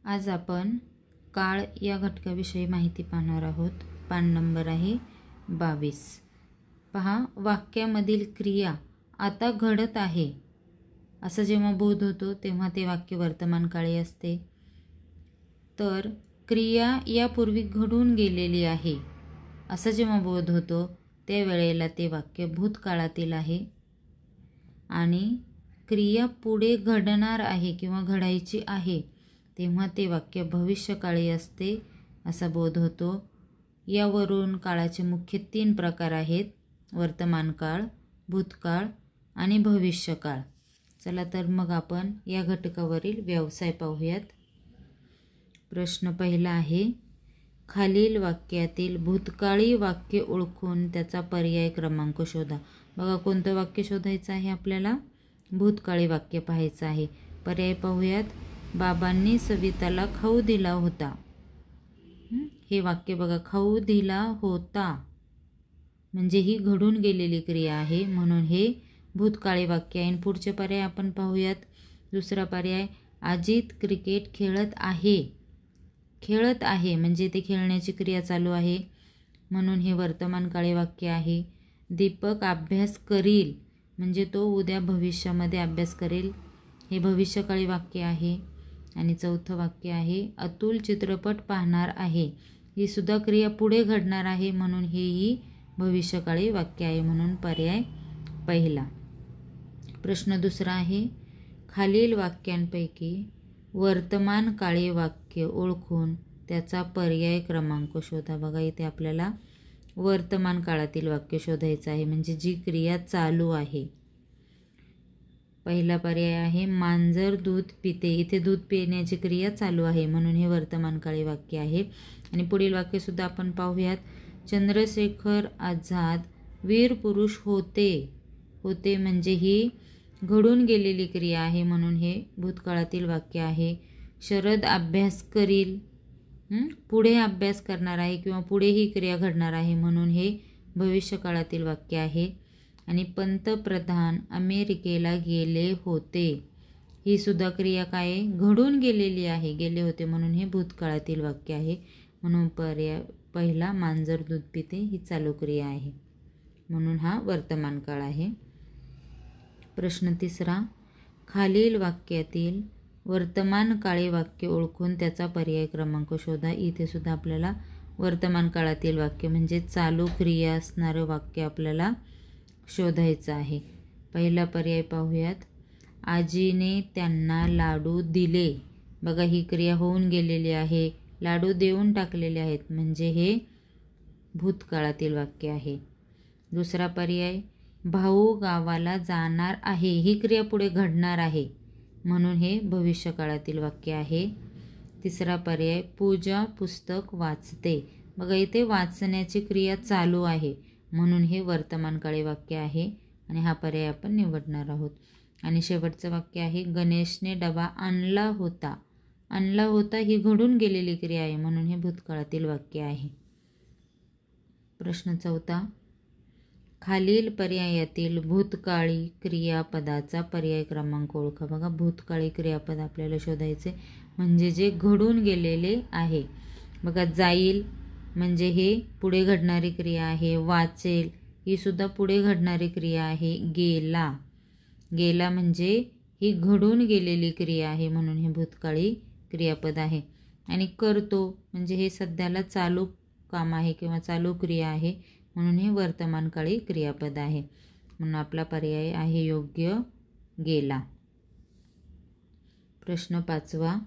आज आपण काळ या घटकाविषयी माहिती पाहणार आहोत. पान नंबर आहे 22. पहा, वाक्यामधील क्रिया आता घडत आहे असं जेव्हा बोध होतो तेव्हा ते वाक्य वर्तमानकाळी असते. तर क्रिया यापूर्वी घडून गेलेली आहे असं जेव्हा बोध होतो त्यावेळेला ते वाक्य भूतकाळातील आहे. आणि क्रिया पुढे घडणार आहे किंवा घडायची आहे तेव्हा ते वाक्य भविष्यकाळी असते असा बोध होतो. यावरून काळाचे मुख्य 3 प्रकार आहेत: वर्तमानकाळ, भूतकाळ आणि भविष्यकाळ. चला तर मग आपण या घटकावरील व्यवसाय पाहूयात. प्रश्न पहिला आहे, खालील वाक्यातील भूतकाळी वाक्य ओळखून त्याचा पर्याय क्रमांक शोधा. बघा, कोणतं वाक्य शोधायचं आहे आपल्याला? भूतकाळी वाक्य पाहायचं आहे. पर्याय पाहूयात. बाबांनी सविताला खाऊ दिला होता. हे वाक्य बघा, खाऊ दिला होता म्हणजे ही घडून गेलेली क्रिया आहे म्हणून हे भूतकाळी वाक्य आहे. पुढचे पर्याय आपण पाहूयात. दुसरा पर्याय, अजित क्रिकेट खेळत आहे. खेळत आहे म्हणजे ते खेळण्याची क्रिया चालू आहे म्हणून हे वर्तमानकाळी वाक्य आहे. दीपक अभ्यास करील म्हणजे तो उद्या भविष्यामध्ये अभ्यास करेल, हे भविष्यकाळी वाक्य आहे. आणि चौथं वाक्य आहे, अतुल चित्रपट पाहणार आहे. ही सुद्धा क्रिया पुढे घडणार आहे म्हणून हेही भविष्यकाळी वाक्य आहे म्हणून पर्याय पहिला. प्रश्न दुसरा आहे, खालील वाक्यांपैकी वर्तमानकाळी वाक्य ओळखून त्याचा पर्याय क्रमांक शोधा. बघा, इथे आपल्याला वर्तमान काळातील वाक्य शोधायचं आहे म्हणजे जी क्रिया चालू आहे. पहिला पर्याय आहे, मांजर दूध पिते. इथे दूध पिण्याची क्रिया चालू आहे म्हणून हे वर्तमानकाळी वाक्य आहे. आणि पुढील वाक्य सुद्धा आपण पाहूयात. चंद्रशेखर आझाद वीर पुरुष होते. होते म्हणजे ही घडून गेलेली क्रिया आहे म्हणून हे भूतकाळातील वाक्य आहे. शरद अभ्यास करील, पुढे अभ्यास करणार आहे किंवा पुढे ही क्रिया घडणार आहे म्हणून हे भविष्यकाळातील वाक्य आहे. आणि पंतप्रधान अमेरिकेला गेले होते. ही सुद्धा क्रिया काय घडून गेलेली आहे, गेले होते म्हणून हे भूतकाळातील वाक्य आहे. म्हणून पर्याय पहिला, मांजर दूध पिते ही चालू क्रिया आहे म्हणून हा वर्तमान काळ आहे. प्रश्न तिसरा, खालील वाक्यातील वर्तमानकाळी वाक्य ओळखून त्याचा पर्याय क्रमांक शोधा. इथे सुद्धा आपल्याला वर्तमान काळातील वाक्य म्हणजे चालू क्रिया असणारं वाक्य आपल्याला शोधायचं आहे. पहिला पर्याय पाहूयात. आजीने त्यांना लाडू दिले. बघा, ही क्रिया होऊन गेलेली आहे, लाडू देऊन टाकलेले आहेत म्हणजे हे भूतकाळातील वाक्य आहे. दुसरा पर्याय, भाऊ गावाला जाणार आहे. ही क्रिया पुढे घडणार आहे म्हणून हे भविष्यकाळातील वाक्य आहे. तिसरा पर्याय, पूजा पुस्तक वाचते. बघा, इथे वाचण्याची क्रिया चालू आहे म्हणून हे वर्तमानकाळी वाक्य आहे आणि हा पर्याय आपण निवडणार आहोत. आणि शेवटचं वाक्य आहे, गणेशने डबा आणला होता. आणला होता ही घडून गेलेली क्रिया आहे म्हणून हे भूतकाळातील वाक्य आहे. प्रश्न चौथा, खालील पर्यायातील भूतकाळी क्रियापदाचा पर्याय क्रमांक ओळखा. बघा, भूतकाळी क्रियापद आपल्याला शोधायचे म्हणजे जे घडून गेलेले आहे. बघा, जाईल म्हणजे हे पुढे घडणारी क्रिया आहे. वाचेल ही सुद्धा पुढे घडणारी क्रिया आहे. गेला, गेला म्हणजे ही घडून गेलेली क्रिया आहे म्हणून हे भूतकाळी क्रियापद आहे. आणि करतो म्हणजे हे सध्याला चालू काम आहे किंवा चालू क्रिया आहे म्हणून हे वर्तमानकाळी क्रियापद आहे म्हणून आपला पर्याय आहे योग्य, गेला. प्रश्न पाचवा,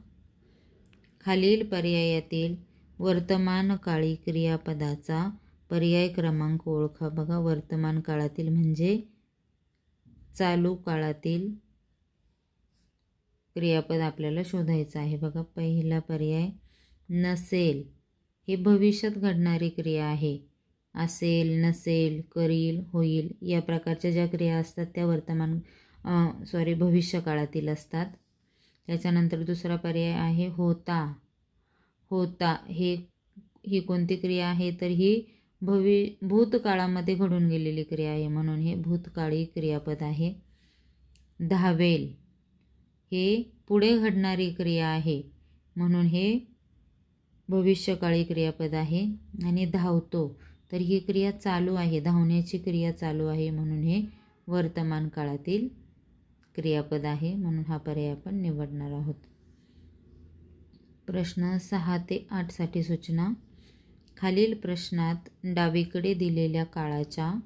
खालील पर्यायातील वर्तमानकाळी क्रियापदाचा पर्याय क्रमांक ओळखा. बघा, वर्तमान काळातील म्हणजे चालू काळातील क्रियापद आपल्याला शोधायचं आहे. बघा, पहिला पर्याय, नसेल. हे भविष्यात घडणारी क्रिया आहे. असेल, नसेल, करील, होईल या प्रकारच्या ज्या क्रिया असतात त्या भविष्यकाळातील असतात. त्याच्यानंतर दुसरा पर्याय आहे, होता. होता ही कोणती क्रिया आहे तर ही भूतकाळामध्ये घडून गेलेली क्रिया आहे म्हणून हे भूतकाळी क्रियापद आहे. धावेल हे पुढे घडणारी क्रिया आहे म्हणून हे भविष्यकाळी क्रियापद आहे. आणि धावतो, तर ही क्रिया चालू आहे, धावण्याची क्रिया चालू आहे, म्हणून हे वर्तमान काळातील क्रियापद आहे, म्हणून हा पर्याय आपण निवडणार आहोत. प्रश्न 6 ते 8 साठी सूचना. खालील प्रश्नात डावीकडे दिलेल्या काळाच्या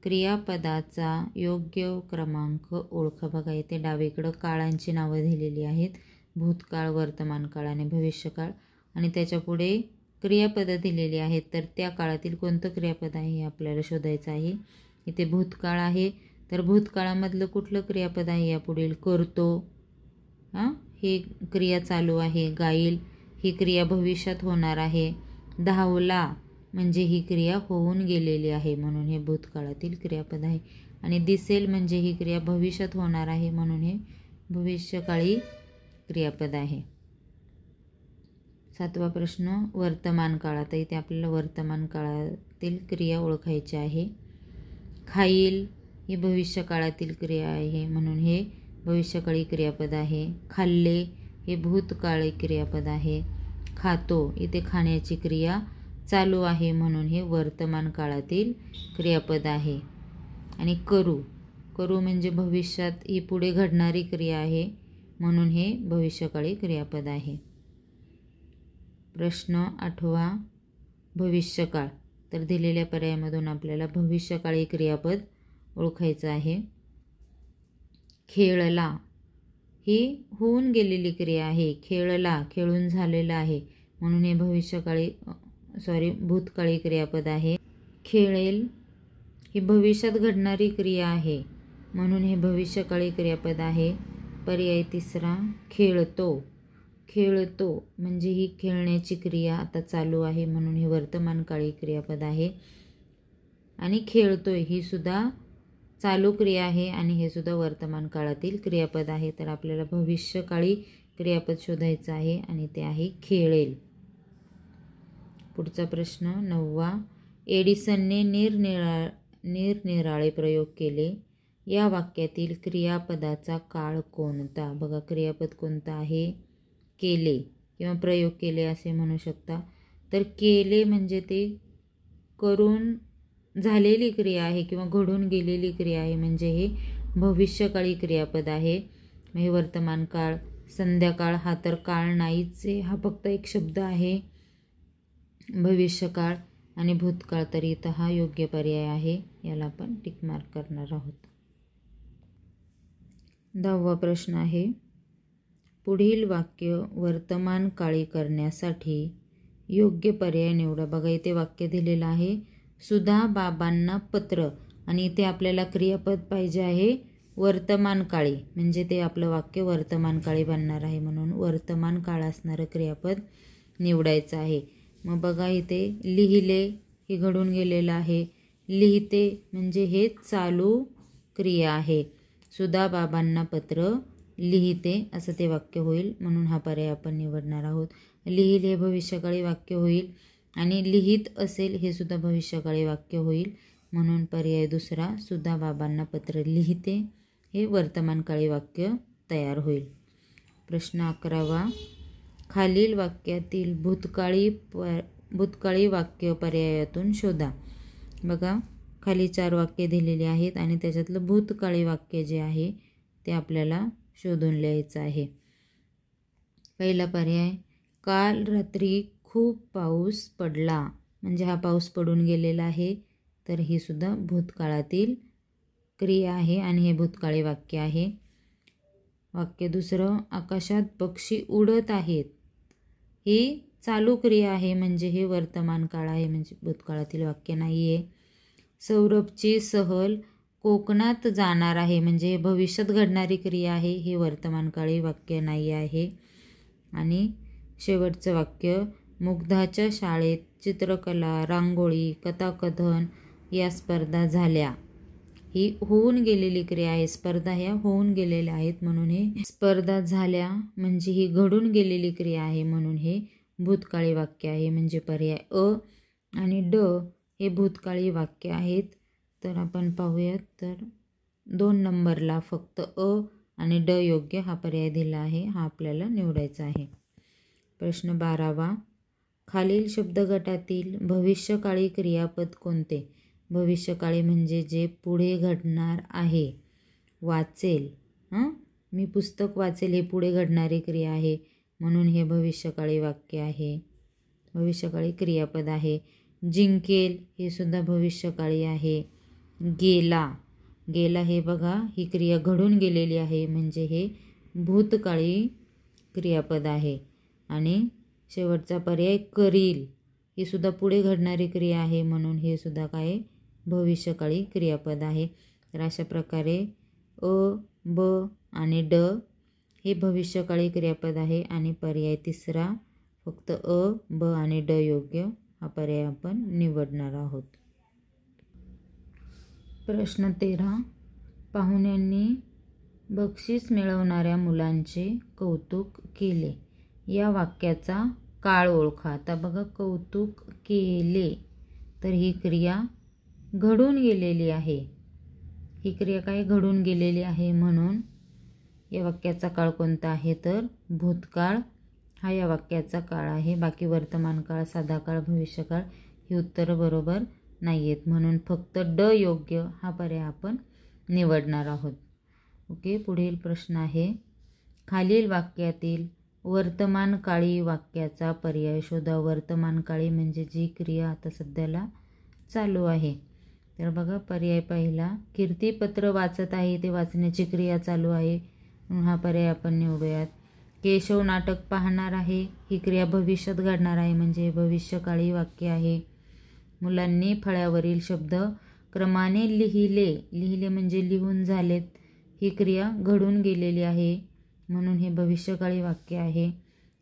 क्रियापदाचा योग्य क्रमांक ओळखा. बघा इथे डावीकडं काळांची नावं दिलेली आहेत, भूतकाळ, वर्तमान काळ आणि भविष्यकाळ, आणि त्याच्या पुढे क्रियापदं दिलेली आहेत. तर त्या काळातील कोणतं क्रियापद आहे हे आपल्याला शोधायचं आहे. इथे भूतकाळ आहे, तर भूतकाळामधलं कुठलं क्रियापद आहे यापुढील? करतो, ही क्रिया चालू आहे. गाईल, ही क्रिया भविष्यात होणार आहे. धावला म्हणजे ही क्रिया होऊन गेलेली आहे, म्हणून हे भूतकाळातील क्रियापद आहे. आणि दिसेल म्हणजे ही क्रिया भविष्यात होणार आहे, म्हणून हे भविष्यकाळी क्रियापद आहे. 7वा प्रश्न वर्तमान काळात. इथे आपल्याला वर्तमान काळातील क्रिया ओळखायची आहे. खाईल ही भविष्यकाळातील क्रिया आहे, म्हणून हे भविष्यकाळी क्रियापद आहे. खाल्ले हे भूतकाळी क्रियापद आहे. खातो, इथे खाण्याची क्रिया चालू आहे, म्हणून हे वर्तमान काळातील क्रियापद आहे. आणि करू म्हणजे भविष्यात ही पुढे घडणारी क्रिया आहे, म्हणून हे भविष्यकाळी क्रियापद आहे. प्रश्न 8वा भविष्यकाळ. तर दिलेल्या पर्यायामधून आपल्याला भविष्यकाळी क्रियापद ओळखायचं आहे. खेळला ही होऊन गेलेली क्रिया आहे. खेळला, खेळून झालेला आहे, म्हणून हे भूतकाळी क्रियापद आहे. खेळेल ही भविष्यात घडणारी क्रिया आहे, म्हणून हे भविष्यकाळी क्रियापद आहे. पर्याय 3 खेळतो म्हणजे ही खेळण्याची क्रिया आता चालू आहे, म्हणून हे वर्तमानकाळी क्रियापद आहे. आणि खेळतोय ही सुद्धा चालू क्रिया आहे, आणि हे सुद्धा वर्तमान काळातील क्रियापद आहे. तर आपल्याला भविष्यकाळी क्रियापद शोधायचं आहे, आणि ते आहे खेळेल. पुढचा प्रश्न 9वा. एडिसनने निरनिराळे प्रयोग केले. या वाक्यातील क्रियापदाचा काळ कोणता? बघा क्रियापद कोणता आहे? केले किंवा प्रयोग केले असे म्हणू शकता. तर केले म्हणजे ते करून झालेली क्रिया आहे किंवा घडून गेलेली क्रिया आहे, म्हणजे हे भविष्यकाळी क्रियापद आहे. हे वर्तमान काळ, संध्याकाळ हा तर काळ नाहीच आहे, हा फक्त एक शब्द आहे. भविष्यकाळ आणि भूतकाळ, तर इथं हा योग्य पर्याय आहे, याला आपण टिक मार्क करणार आहोत. 10वा प्रश्न आहे. पुढील वाक्य वर्तमान काळी करण्यासाठी योग्य पर्याय निवडा. बघा इथे वाक्य दिलेलं आहे, सुधा बाबांना पत्र, आणि इथे आपल्याला क्रियापद पाहिजे आहे वर्तमान काळी, म्हणजे ते आपलं वाक्य वर्तमान काळी बनणार आहे, म्हणून वर्तमान काळ असणारं क्रियापद निवडायचं आहे. मग बघा इथे लिहिले हे घडून गेलेलं आहे. लिहिते म्हणजे हे चालू क्रिया आहे. सुधा बाबांना पत्र लिहिते असं ते वाक्य होईल, म्हणून हा पर्याय आपण निवडणार आहोत. लिहिल हे भविष्यकाळी वाक्य होईल, आणि लिहित असेल हे सुद्धा भविष्यकाळी वाक्य होईल, म्हणून पर्याय 2 सुधा बाबांना पत्र लिहिते हे वर्तमानकाळी वाक्य तयार होईल. प्रश्न 11वा. खालील वाक्यातील भूतकाळी वाक्य पर्यायातून शोधा. बघा खाली 4 वाक्ये दिलेली आहेत, आणि त्याच्यातलं भूतकाळी वाक्य जे आहे ते आपल्याला शोधून लिहायचं आहे. पहिला पर्याय, काल रात्री खूप पाऊस पडला, म्हणजे हा पाऊस पडून गेलेला आहे, तर ही सुद्धा भूतकाळातील क्रिया आहे, आणि हे भूतकाळी वाक्य आहे. वाक्य 2, आकाशात पक्षी उडत आहेत, ही चालू क्रिया आहे, म्हणजे हे वर्तमान काळ आहे, म्हणजे भूतकाळातील वाक्य नाही आहे. सौरभची सहल कोकणात जाणार आहे, म्हणजे हे भविष्यात घडणारी क्रिया आहे, हे वर्तमानकाळी वाक्य नाही आहे. आणि शेवटचं वाक्य, मुग्धाच्या शाळेत चित्रकला, रांगोळी, कथाकथन या स्पर्धा झाल्या, ही होऊन गेलेली क्रिया आहे. स्पर्धा ह्या होऊन गेलेल्या आहेत, म्हणून हे स्पर्धा झाल्या म्हणजे ही घडून गेलेली क्रिया आहे, म्हणून हे भूतकाळी वाक्य आहे, म्हणजे पर्याय अ आणि ड हे भूतकाळी वाक्य आहेत. तर आपण पाहूयात, तर 2 नंबरला फक्त अ आणि ड योग्य हा पर्याय दिला आहे, हा आपल्याला निवडायचा आहे. प्रश्न 12वा, खालील शब्दगटातील भविष्यकाळी क्रियापद कोणते? भविष्यकाळी म्हणजे जे पुढे घडणार आहे. वाचेल, मी पुस्तक वाचेल हे पुढे घडणारी क्रिया आहे, म्हणून हे भविष्यकाळी वाक्य आहे, भविष्यकाळी क्रियापद आहे. जिंकेल हे सुद्धा भविष्यकाळी आहे. गेला, गेला हे बघा ही क्रिया घडून गेलेली आहे, म्हणजे हे भूतकाळी क्रियापद आहे. आणि शेवटचा पर्याय करील, ही सुद्धा पुढे घडणारी क्रिया आहे, म्हणून हे सुद्धा काय भविष्यकाळी क्रियापद आहे. तर अशा प्रकारे अ, ब आणि ड हे भविष्यकाळी क्रियापद आहे. आणि पर्याय तिसरा फक्त अ, ब आणि ड योग्य हा पर्याय आपण निवडणार आहोत. प्रश्न 13, पाहुण्यांनी बक्षीस मिळवणाऱ्या मुलांचे कौतुक केले. या वाक्याचा काळ ओळखा. आता बघा, कौतुक केले तर ही क्रिया घडून गेलेली आहे. ही क्रिया काय घडून गेलेली आहे, म्हणून या वाक्याचा काळ कोणता आहे तर भूतकाळ हा या वाक्याचा काळ आहे. बाकी वर्तमान काळ, साधा काळ, भविष्यकाळ ही उत्तरं बरोबर नाही आहेत, म्हणून फक्त ड योग्य हा पर्याय आपण निवडणार आहोत. ओके, पुढील प्रश्न आहे, खालील वाक्यातील वर्तमान काळी वाक्याचा पर्याय शोधा. वर्तमान काळी म्हणजे जी क्रिया आता सध्याला चालू आहे. तर बघा, पर्याय पहिला, कीर्तीपत्र वाचत आहे, ते वाचण्याची क्रिया चालू आहे, म्हणून हा पर्याय आपण निवडूयात. केशव नाटक पाहणार आहे, ही क्रिया भविष्यात घडणार आहे, म्हणजे भविष्यकाळी वाक्य आहे. मुलांनी फळ्यावरील शब्द क्रमाने लिहिले, लिहिले म्हणजे लिहून झालेत, ही क्रिया घडून गेलेली आहे, म्हणून हे भविष्यकाळी वाक्य आहे.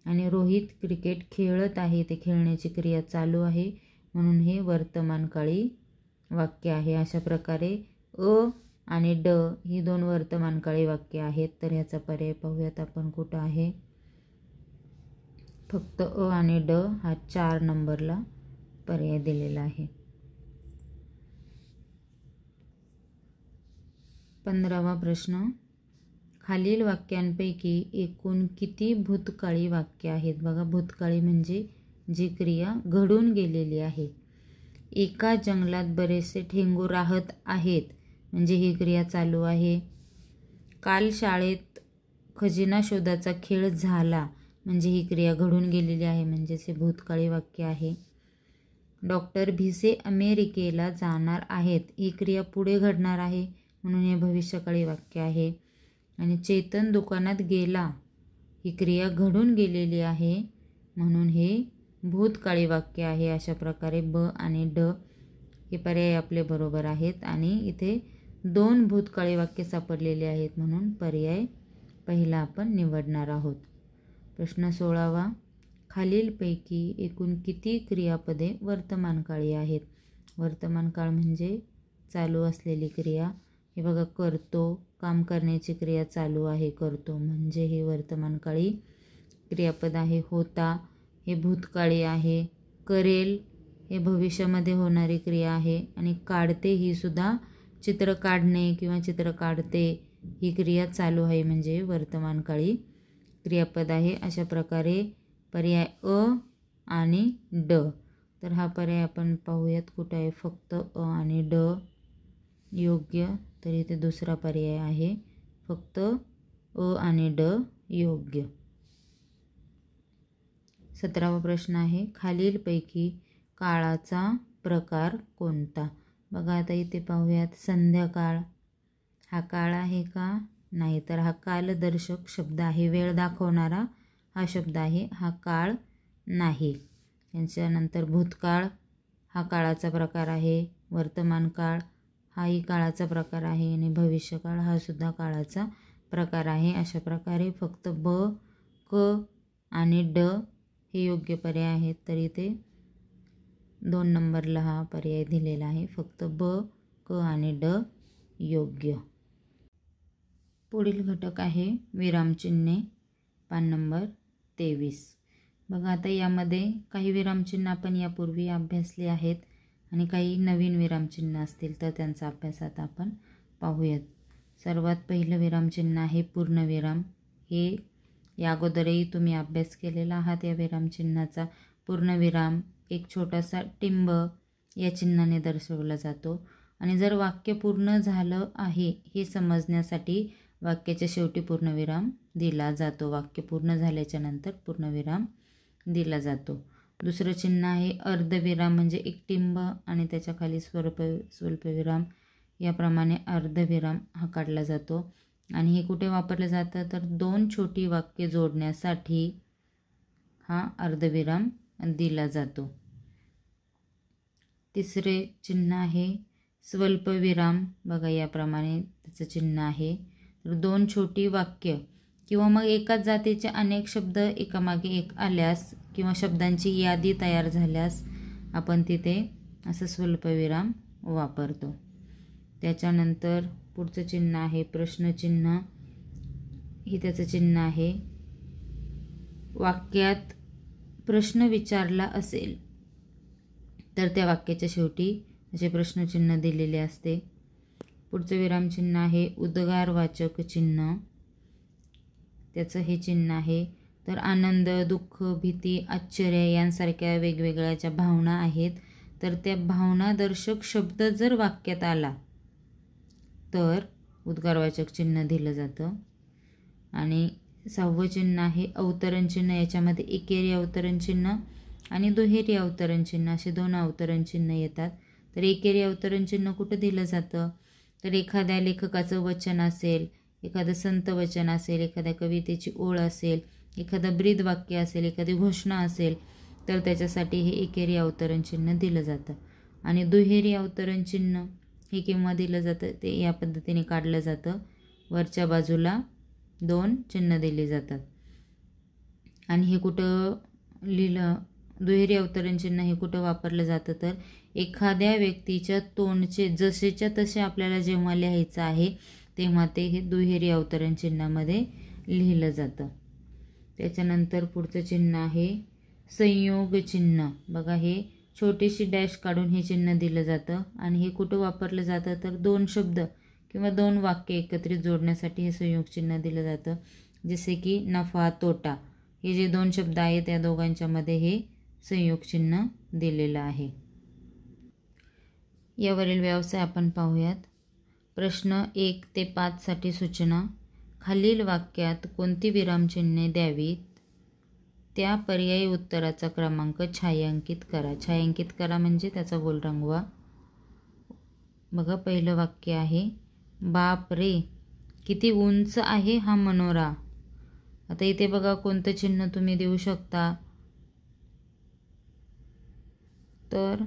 आणि रोहित क्रिकेट खेळत आहे, ते खेळण्याची क्रिया चालू आहे, म्हणून हे वर्तमानकाळी वाक्य आहे. अशा प्रकारे अ आणि ड ही दोन वर्तमानकाळी वाक्य आहेत. तर ह्याचा पर्याय पाहूयात आपण कुठं आहे. फक्त अ आणि ड हा 4 नंबरला पर्याय दिलेला आहे. 15वा प्रश्न, खालील वाक्यांपैकी एकूण किती भूतकाळी वाक्य आहेत? बघा, भूतकाळी म्हणजे जी क्रिया घडून गेलेली आहे. एका जंगलात बरेचसे ठेंगू राहत आहेत, म्हणजे ही क्रिया चालू आहे. काल शाळेत खजिना शोधाचा खेळ झाला, म्हणजे ही क्रिया घडून गेलेली आहे, म्हणजेच हे भूतकाळी वाक्य आहे. डॉक्टर भिसे अमेरिकेला जाणार आहेत, ही क्रिया पुढे घडणार आहे, म्हणून हे भविष्यकाळी वाक्य आहे. आणि चेतन दुकानात गेला, ही क्रिया घडून गेलेली आहे, म्हणून हे भूतकाळी वाक्य आहे. अशा प्रकारे ब आणि ड हे पर्याय आपले बरोबर आहेत. आणि इथे 2 भूतकाळी वाक्य सापडलेले आहेत, म्हणून पर्याय पहिला आपण निवडणार आहोत. प्रश्न 16वा, खालीलपैकी एकूण किती क्रियापदे वर्तमानकाळी आहेत? वर्तमानकाळ म्हणजे चालू असलेली क्रिया. हे बघा, करतो, काम करण्याची क्रिया चालू आहे, करतो म्हणजे हे वर्तमानकाळी क्रियापद आहे. होता हे भूतकाळी आहे. करेल हे भविष्यामध्ये होणारी क्रिया आहे. आणि काढते ही सुद्धा चित्र काढणे किंवा चित्र काढते ही क्रिया चालू आहे, म्हणजे वर्तमानकाळी क्रियापद आहे. अशा प्रकारे पर्याय अ आणि ड. तर हा पर्याय आपण पाहूयात कुठं आहे. फक्त अ आणि ड योग्य. तर इथे दुसरा पर्याय आहे फक्त अ आणि ड योग्य. 17वा प्रश्न आहे, खालीलपैकी काळाचा प्रकार कोणता? बघा, आता इथे पाहूयात. संध्याकाळ हा काळ आहे का? नाही, तर हा कालदर्शक शब्द आहे, वेळ दाखवणारा हा शब्द आहे, हा काळ नाही. त्याच्यानंतर भूतकाळ हा काळाचा प्रकार आहे, वर्तमान काळ हाही काळाचा प्रकार आहे, आणि भविष्यकाळ हा सुद्धा काळाचा प्रकार आहे. अशा प्रकारे फक्त ब, क आणि ड हे योग्य पर्याय आहेत. तर इथे 2 नंबरला हा पर्याय दिलेला आहे, फक्त ब, क आणि ड योग्य. पुढील घटक आहे विरामचिन्हे, पान नंबर 23. बघा, आता यामध्ये काही विरामचिन्ह आपण यापूर्वी अभ्यासली आहेत आणि काही नवीन विरामचिन्ह असतील तर त्यांचा अभ्यास आता आपण पाहूयात. सर्वात पहिलं विरामचिन्ह आहे पूर्णविराम. हे या अगोदरही तुम्ही अभ्यास केलेला आहात या विरामचिन्हाचा. पूर्णविराम एक छोटासा टिंब या चिन्हाने दर्शवला जातो. आणि जर वाक्य पूर्ण झालं आहे हे समजण्यासाठी वाक्याच्या शेवटी पूर्णविराम दिला जातो. वाक्य पूर्ण झाल्याच्या नंतर पूर्णविराम दिला जातो. दुसरं चिन्ह आहे अर्धविराम, म्हणजे एक टिंब आणि त्याच्या खाली स्वल्पविराम. याप्रमाणे अर्धविराम हा काढला जातो. आणि हे कुठे वापरलं जातं तर दोन छोटी वाक्य जोडण्यासाठी हा अर्धविराम दिला जातो. तिसरे चिन्ह आहे स्वल्पविराम. बघा याप्रमाणे त्याचं चिन्ह आहे. तर दोन छोटी वाक्य किंवा मग एकाच जातीचे अनेक शब्द एकामागे एक आल्यास किंवा शब्दांची यादी तयार झाल्यास आपण तिथे असं स्वल्पविराम वापरतो. त्याच्यानंतर पुढचं चिन्ह आहे प्रश्नचिन्ह. हे त्याचं चिन्ह आहे. वाक्यात प्रश्न विचारला असेल तर त्या वाक्याच्या शेवटी असे प्रश्नचिन्ह दिलेले असते. पुढचं विरामचिन्ह आहे उद्गारवाचक चिन्ह. त्याचं हे चिन्ह आहे. तर आनंद, दुःख, भीती, आश्चर्य यांसारख्या वेगवेगळ्या ज्या भावना आहेत तर त्या भावनादर्शक शब्द जर वाक्यात आला तर उद्गारवाचक चिन्ह दिलं जातं. आणि 6वं चिन्ह आहे अवतरण चिन्ह. याच्यामध्ये एकेरी अवतरण चिन्ह आणि दुहेरी अवतरण चिन्ह असे 2 अवतरण चिन्ह येतात. तर एकेरी अवतरण चिन्ह कुठं दिलं जातं तर एखाद्या लेखकाचं वचन असेल, एखादं संत वचन असेल, एखाद्या कवितेची ओळ असेल, एखादं ब्रीद वाक्य असेल, एखादी घोषणा असेल तर त्याच्यासाठी हे एकेरी अवतरण चिन्ह दिलं जातं. आणि दुहेरी अवतरण चिन्ह हे केव्हा दिलं जातं ते या पद्धतीने काढलं जातं. वरच्या बाजूला 2 चिन्ह दिली जातात. आणि हे कुठं लिहिलं दुहेरी अवतरण चिन्ह हे कुठं वापरलं जातं तर एखाद्या व्यक्तीच्या तोंडचे जसेच्या तसे आपल्याला जेव्हा लिहायचं आहे तेव्हा ते हे दुहेरी अवतरण चिन्हामध्ये लिहिलं जातं. त्याच्यानंतर पुढचं चिन्ह आहे संयोग चिन्ह. बघा हे छोटीशी डॅश काढून हे चिन्ह दिलं जातं. आणि हे कुठं वापरलं जातं तर 2 शब्द किंवा 2 वाक्य एकत्रित जोडण्यासाठी हे संयोग चिन्ह दिलं जातं. जसे की नफा, तोटा हे जे 2 शब्द आहेत त्या दोघांच्या मध्ये हे संयोग चिन्ह दिलेलं आहे. यावरील व्यवसाय आपण पाहूयात. प्रश्न 1 ते 5 साठी सूचना. खालील वाक्यात कोणती विरामचिन्हे द्यावीत त्या पर्यायी उत्तराचा क्रमांक छायांकित करा. छायांकित करा म्हणजे त्याचा गोल रंगवा. बघा पहिलं वाक्य आहे बाप रे किती उंच आहे हा मनोरा. आता इथे बघा कोणतं चिन्ह तुम्ही देऊ शकता तर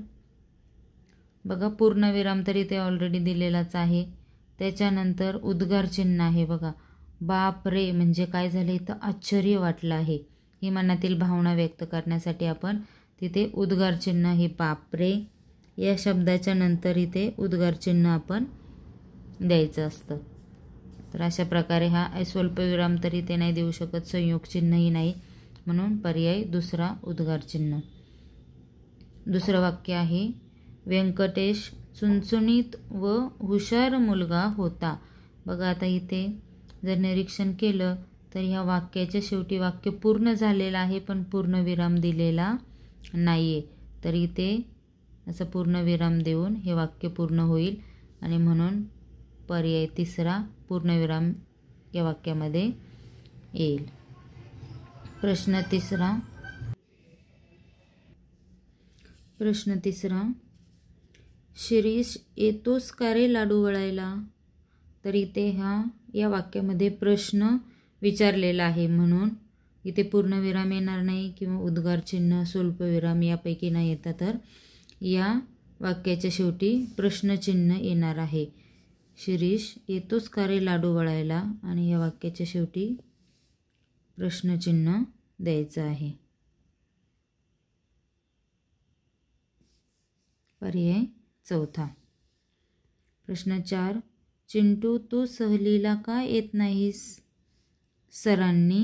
बघा पूर्णविराम तर इथे ऑलरेडी दिलेलाच आहे. त्याच्यानंतर उद्गार चिन्ह आहे. बघा बाप रे म्हणजे काय झालं इथं आश्चर्य वाटलं आहे. ही मनातील भावना व्यक्त करण्यासाठी आपण तिथे उद्गार चिन्ह हे बाप रे या शब्दाच्या नंतर इथे उद्गार चिन्ह आपण द्यायचं असतं. तर अशा प्रकारे हा स्वल्पविराम तर इथे नाही देऊ शकत, संयोग चिन्हही नाही, म्हणून पर्याय दुसरा उद्गार चिन्ह. दुसरं वाक्य आहे व्यंकटेश चुणचुणीत व हुशार मुलगा होता. बघा आता इथे जर निरीक्षण केलं तर ह्या वाक्याच्या शेवटी वाक्य पूर्ण झालेलं आहे पण पूर्णविराम दिलेला नाही आहे. तर इथे असं पूर्णविराम देऊन हे वाक्य पूर्ण होईल आणि म्हणून पर्याय तिसरा पूर्णविराम या वाक्यामध्ये येईल. प्रश्न तिसरा शिरीष येतोस का रे लाडू वळायला. तर इथे या वाक्यामध्ये प्रश्न विचारलेला आहे म्हणून इथे पूर्णविराम येणार नाही किंवा उद्गार चिन्ह स्वल्पविराम यापैकी नाही येतात. तर या वाक्याच्या शेवटी प्रश्नचिन्ह येणार आहे. शिरीष येतोस का रे लाडू वळायला आणि या वाक्याच्या शेवटी प्रश्नचिन्ह द्यायचं आहे. पर्याय चौथा. प्रश्न 4 चिंटू तू सहलीला का येत नाहीस सरांनी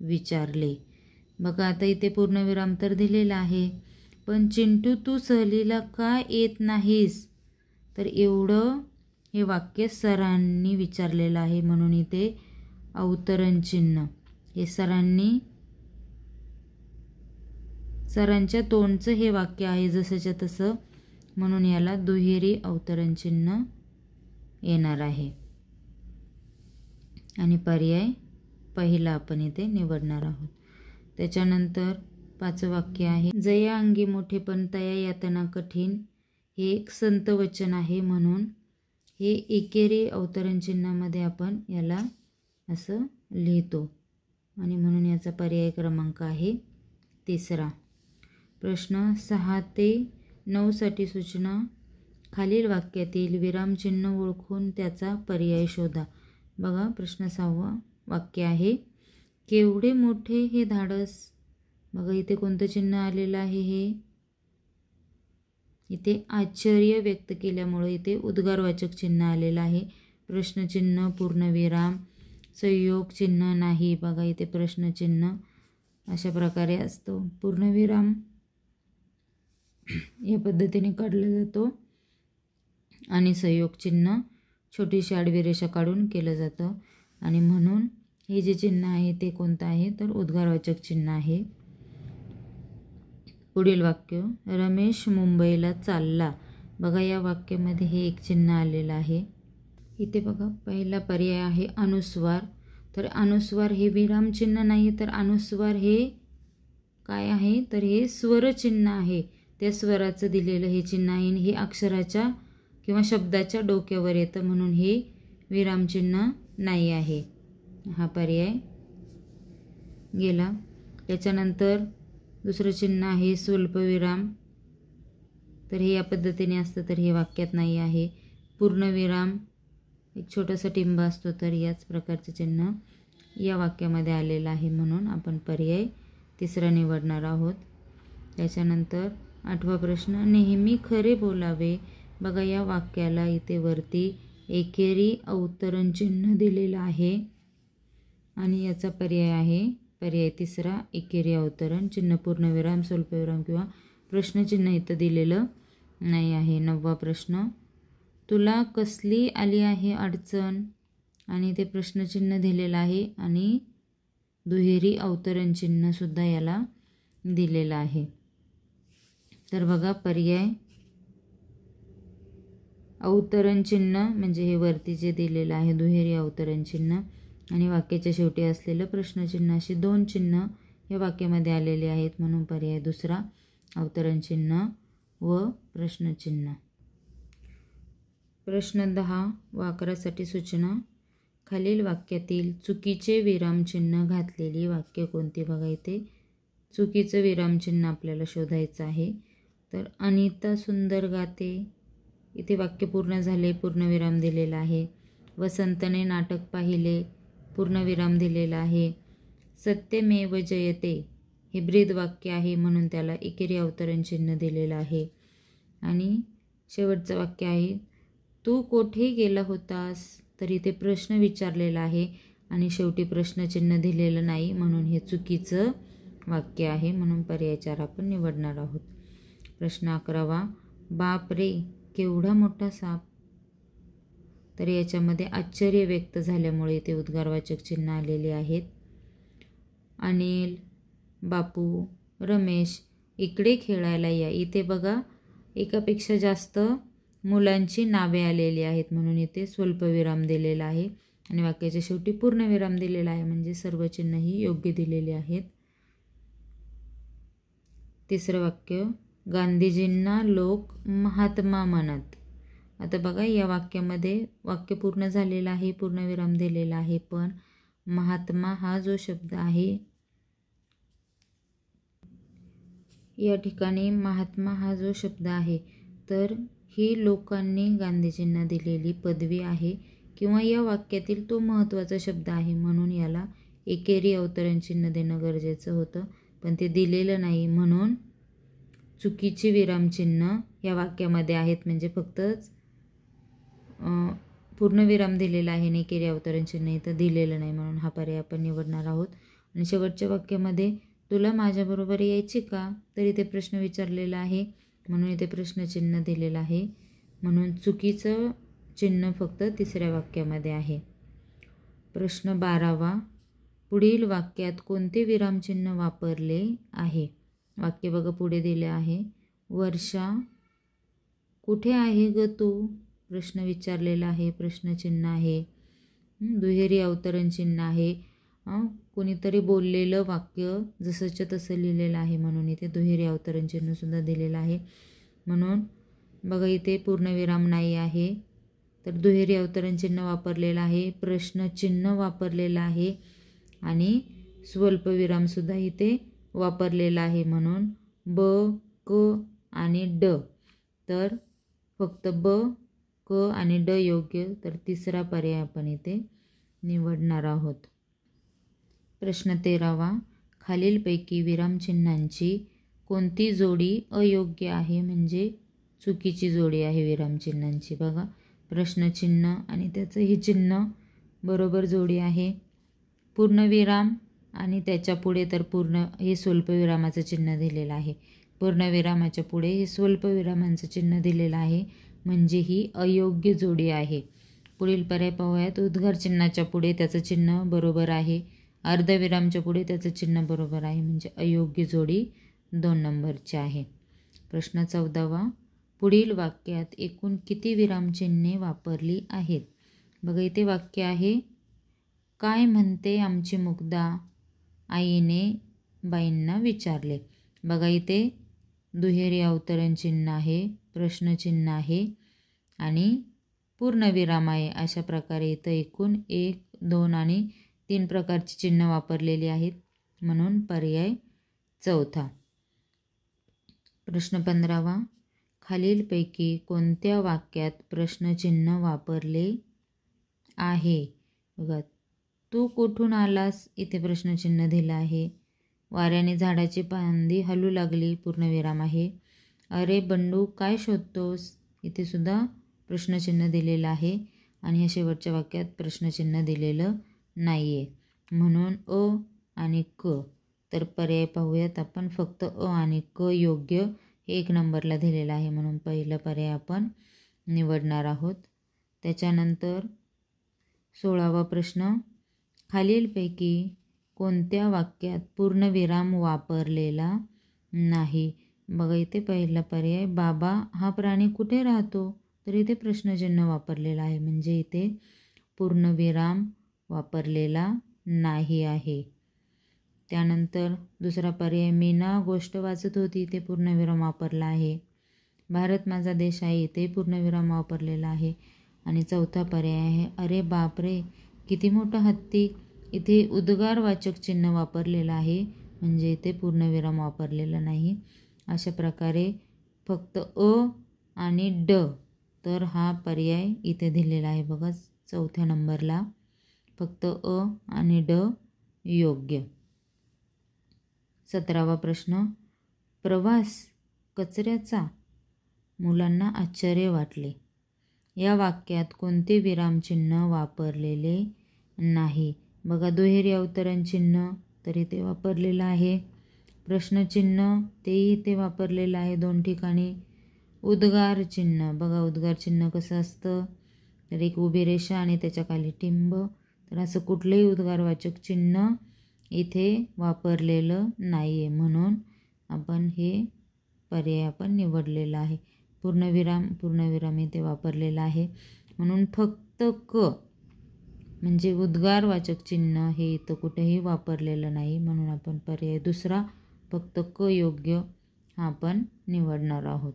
विचारले. बघा आता इथे पूर्णविराम तर दिलेला आहे पण चिंटू तू सहलीला का येत नाहीस तर एवढं हे वाक्य सरांनी विचारलेलं आहे म्हणून इथे अवतरण चिन्ह हे सरांच्या तोंडचं हे वाक्य आहे जसंच्या तसं, म्हणून याला दुहेरी अवतरण चिन्ह येणार आहे. आणि पर्याय पहिला आपण इथे निवडणार आहोत. त्याच्यानंतर 5वं वाक्य आहे, जया अंगी मोठेपण तया यातना कठीण. हे एक संत वचन आहे, म्हणून हे एकेरी अवतरण चिन्हामध्ये आपण याला असं लिहितो आणि म्हणून याचा पर्याय क्रमांक आहे 3. प्रश्न 6 ते 9 साठी सूचना. खालील वाक्यातील विरामचिन्ह ओळखून त्याचा पर्याय शोधा. बघा, प्रश्न 6वा वाक्य आहे, केवढे मोठे हे धाडस. बघा इथे कोणतं चिन्ह आलेलं आहे, हे इथे आश्चर्य व्यक्त केल्यामुळे इथे उद्गारवाचक चिन्ह आलेलं आहे. प्रश्नचिन्ह, पूर्णविराम, संयोग चिन्ह नाही. बघा इथे प्रश्नचिन्ह अशा प्रकारे असतो. पूर्णविराम या पद्धतीने काढला जातो आणि संयोग चिन्ह छोटीशी आडवी रेषा काढून केलं जातं. आणि म्हणून हे जे चिन्ह आहे ते कोणतं आहे, तर उद्गारवाचक चिन्ह आहे. पुढील वाक्य, रमेश मुंबईला चालला. बघा या वाक्यामध्ये हे एक चिन्ह आलेलं आहे. इथे बघा पहिला पर्याय आहे अनुस्वार. तर अनुस्वार हे विरामचिन्ह नाही, तर अनुस्वार हे काय आहे, तर हे स्वरचिन्ह आहे. त्या स्वराचं दिलेलं हे चिन्ह आहे. हे अक्षराच्या किंवा शब्दाच्या डोक्यावर येतं, म्हणून हे विरामचिन्ह नाही आहे. हा पर्याय गेला. त्याच्यानंतर दुसरं चिन्ह आहे स्वल्पविराम. तर हे या पद्धतीने असतं, तर हे वाक्यात नाही आहे. पूर्णविराम एक छोटासा टिंब असतो, तर याच प्रकारचं चिन्ह या वाक्यामध्ये आलेलं आहे, म्हणून आपण पर्याय 3 निवडणार आहोत. त्याच्यानंतर 8वा प्रश्न, नेहमी खरे बोलावे. बघा या वाक्याला इथे वरती एकेरी अवतरण चिन्ह दिलेलं आहे आणि याचा पर्याय आहे पर्याय 3 एकेरी अवतरण चिन्ह. पूर्णविराम, स्वल्पविराम किंवा प्रश्नचिन्ह इथं दिलेलं नाही आहे. 9वा प्रश्न, तुला कसली आली आहे अडचण. आणि ते प्रश्नचिन्ह दिलेलं आहे आणि दुहेरी अवतरण चिन्ह सुद्धा याला दिलेलं आहे. तर बघा पर्याय अवतरण चिन्ह म्हणजे हे वरती जे दिलेलं आहे दुहेरी अवतरण चिन्ह आणि वाक्याच्या शेवटी असलेलं प्रश्नचिन्ह, अशी 2 चिन्ह या वाक्यामध्ये आलेले आहेत, म्हणून पर्याय 2 अवतरण चिन्ह व प्रश्नचिन्ह. प्रश्न 10 व 11 साठी सूचना. खालील वाक्यातील चुकीचे विरामचिन्ह घातलेली वाक्य कोणती. बघा इथे चुकीचं विरामचिन्ह आपल्याला शोधायचं आहे. तर अनिता सुंदर गाते, इथे वाक्य पूर्ण झाले, पूर्णविराम दिलेला आहे. वसंतने नाटक पाहिले, पूर्णविराम दिलेला आहे. सत्यमेव जयते हे ब्रीद वाक्य आहे, म्हणून त्याला एकेरी अवतरण चिन्ह दिलेलं आहे. आणि शेवटचं वाक्य आहे, तू कोठे गेला होतास. तर इथे प्रश्न विचारलेला आहे आणि शेवटी प्रश्नचिन्ह दिलेलं नाही, म्हणून हे चुकीचं वाक्य आहे, म्हणून पर्याय 4 आपण निवडणार आहोत. प्रश्न 11, बाप रे केवढा मोठा साप. तर याच्यामध्ये आश्चर्य व्यक्त झाल्यामुळे इथे उद्गारवाचक चिन्ह आलेले आहेत. अनिल, बापू, रमेश इकडे खेळायला या. इथे बघा एकापेक्षा जास्त मुलांची नावे आलेली आहेत, म्हणून इथे स्वल्पविराम दिलेला आहे आणि वाक्याच्या शेवटी पूर्णविराम दिलेला आहे, म्हणजे सर्व चिन्ह ही योग्य दिलेली आहेत. 3रं वाक्य, गांधीजींना लोक महात्मा म्हणत. आता बघा या वाक्यामध्ये वाक्य पूर्ण झालेलं आहे, पूर्णविराम दिलेला आहे, पण महात्मा हा जो शब्द आहे या ठिकाणी महात्मा हा जो शब्द आहे तर ही लोकांनी गांधीजींना दिलेली पदवी आहे किंवा या वाक्यातील तो महत्त्वाचा शब्द आहे, म्हणून याला एकेरी अवतरण चिन्ह देणं गरजेचं होतं, पण ते दिलेलं नाही, म्हणून चुकीचे विरामचिन्ह या वाक्यामध्ये आहेत. म्हणजे फक्तच पूर्णविराम दिलेला आहे आणि एकेरी अवतरण चिन्ह इथं दिलेलं नाही, म्हणून हा पर्याय आपण निवडणार आहोत. आणि शेवटच्या वाक्यामध्ये तुला माझ्याबरोबर यायची का, तर इथे प्रश्न विचारलेला आहे, म्हणून इथे प्रश्नचिन्ह दिलेलं आहे, म्हणून चुकीचं चिन्ह फक्त 3ऱ्या वाक्यामध्ये आहे. प्रश्न 12, पुढील वाक्यात कोणते विरामचिन्ह वापरले आहे? वाक्य बघा पुढे दिले आहे. वर्षा, कुठे आहे ग तू? प्रश्न विचारलेला आहे, प्रश्नचिन्ह आहे. दुहेरी अवतरण चिन्ह आहे. कोणीतरी बोललेलं वाक्य जसंच्या तसं लिहिलेलं आहे म्हणून इथे दुहेरी अवतरण चिन्ह सुद्धा दिलेलं आहे. म्हणून बघा इथे पूर्णविराम नाही आहे, तर दुहेरी अवतरण चिन्ह वापरलेलं आहे, प्रश्नचिन्ह वापरलेलं आहे आणि स्वल्पविरामसुद्धा इथे वापरलेला आहे. म्हणून ब, क आणि ड. तर फक्त ब, क आणि ड योग्य, तर तिसरा पर्याय आपण इथे निवडणार आहोत. प्रश्न 13वा. खालीलपैकी विरामचिन्हांची कोणती जोडी अयोग्य आहे, म्हणजे चुकीची जोडी आहे विरामचिन्हांची? बघा प्रश्नचिन्ह आणि त्याचं हे चिन्ह बरोबर जोडी आहे. पूर्णविराम आणि त्याच्या पुढे तर हे स्वल्पविरामाचं चिन्ह दिलेलं आहे. पूर्णविरामाच्या पुढे हे स्वल्पविरामांचं चिन्ह दिलेलं आहे, म्हणजे ही अयोग्य जोडी आहे. पुढील पर्याय पाहूयात. उद्गार चिन्हाच्या पुढे त्याचं चिन्ह बरोबर आहे, अर्धविरामच्या पुढे त्याचं चिन्ह बरोबर आहे, म्हणजे अयोग्य जोडी 2 नंबरची आहे. प्रश्न 14वा. पुढील वाक्यात एकूण किती विरामचिन्हे वापरली आहेत? बघा इथे वाक्य आहे. काय म्हणते आमची मुग्धा, आईने बाईंना विचारले. बघा इथे दुहेरी अवतरण चिन्ह आहे, प्रश्नचिन्ह आहे आणि पूर्णविराम आहे. अशा प्रकारे इथं एकूण 1, 2 आणि 3 प्रकारची चिन्ह वापरलेली आहेत, म्हणून पर्याय चौथा. प्रश्न 15वा. खालीलपैकी कोणत्या वाक्यात प्रश्नचिन्ह वापरले आहे? बघा तू कुठून आलास, इथे प्रश्नचिन्ह दिलं आहे. वाऱ्याने झाडाची फांदी हलू लागली, पूर्णविराम आहे. अरे बंडू काय शोधतोस, इथे सुद्धा प्रश्नचिन्ह दिलेलं आहे आणि ह्या शेवटच्या वाक्यात प्रश्नचिन्ह दिलेलं नाही आहे, म्हणून अ आणि क. तर पर्याय पाहूयात आपण. फक्त अ आणि क योग्य हे 1 नंबरला दिलेलं आहे, म्हणून पहिला पर्याय आपण निवडणार आहोत. त्याच्यानंतर 16वा प्रश्न. खालीलपैकी कोणत्या वाक्यात पूर्णविराम वापरलेला नाही? बघा इथे पहिला पर्याय. बाबा हा प्राणी कुठे राहतो, तर इथे प्रश्नचिन्ह वापरलेला आहे, म्हणजे इथे पूर्णविराम वापरलेला नाही आहे. त्यानंतर दुसरा पर्याय. मीना गोष्ट वाचत होती, इथे पूर्णविराम वापरला आहे. भारत माझा देश आहे, इथे पूर्णविराम वापरलेला आहे. आणि चौथा पर्याय आहे. अरे बापरे किती मोठा हत्ती, इथे उद्गारवाचक चिन्ह वापरलेलं आहे, म्हणजे इथे पूर्णविराम वापरलेला नाही. अशा प्रकारे फक्त अ आणि ड, तर हा पर्याय इथे दिलेला आहे बघा 4थ्या नंबरला. फक्त अ आणि ड योग्य. 17वा प्रश्न. प्रवास कचऱ्याचा, मुलांना आश्चर्य वाटले. या वाक्यात कोणते विरामचिन्ह वापरलेले नाही? बघा दुहेरी अवतरण चिन्ह तर इथे वापरलेलं आहे, प्रश्नचिन्ह तेही इथे वापरलेलं आहे 2 ठिकाणी. उद्गार चिन्ह, बघा उद्गार चिन्ह कसं असतं, तर एक उभी रेषा आणि त्याच्या खाली टिंब. तर असं कुठलंही उद्गारवाचक चिन्ह इथे वापरलेलं नाही आहे, म्हणून आपण हे पर्याय आपण निवडलेला आहे. पूर्णविराम इथे वापरलेला आहे, म्हणून फक्त क म्हणजे उद्गारवाचक चिन्ह हे इथं कुठेही वापरलेलं नाही, म्हणून आपण पर्याय दुसरा फक्त क योग्य हा आपण निवडणार आहोत.